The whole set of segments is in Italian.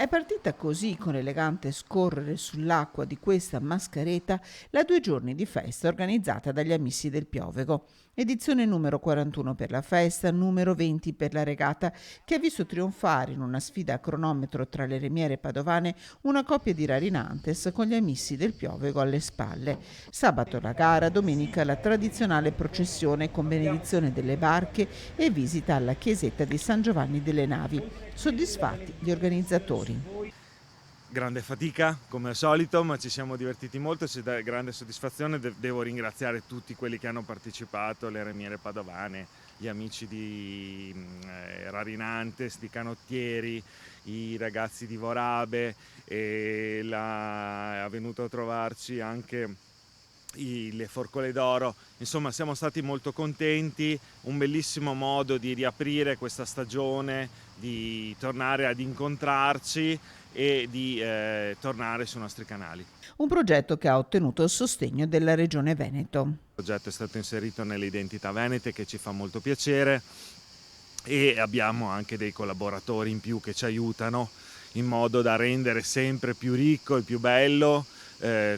È partita così, con l'elegante scorrere sull'acqua di questa mascareta, la 2 giorni di festa organizzata dagli Amici del Piovego. Edizione numero 41 per la festa, numero 20 per la regata, che ha visto trionfare in una sfida a cronometro tra le remiere padovane una coppia di rarinantes con gli Amici del Piovego alle spalle. Sabato la gara, domenica la tradizionale processione con benedizione delle barche e visita alla chiesetta di San Giovanni delle Navi. Soddisfatti gli organizzatori. Grande fatica come al solito, ma ci siamo divertiti molto, ci dà grande soddisfazione. Devo ringraziare tutti quelli che hanno partecipato, le remiere padovane, gli amici di Rarinantes, di Canottieri, i ragazzi di Vorabe, e è venuto a trovarci anche le Forcole d'Oro. Insomma, siamo stati molto contenti, un bellissimo modo di riaprire questa stagione, di tornare ad incontrarci e di tornare sui nostri canali. Un progetto che ha ottenuto il sostegno della Regione Veneto. Il progetto è stato inserito nelle identità venete, che ci fa molto piacere, e abbiamo anche dei collaboratori in più che ci aiutano in modo da rendere sempre più ricco e più bello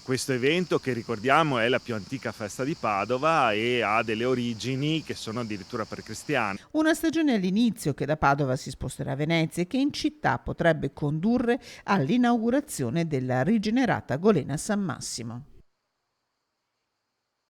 questo evento, che ricordiamo è la più antica festa di Padova e ha delle origini che sono addirittura precristiane. Una stagione all'inizio che da Padova si sposterà a Venezia e che in città potrebbe condurre all'inaugurazione della rigenerata Golena San Massimo.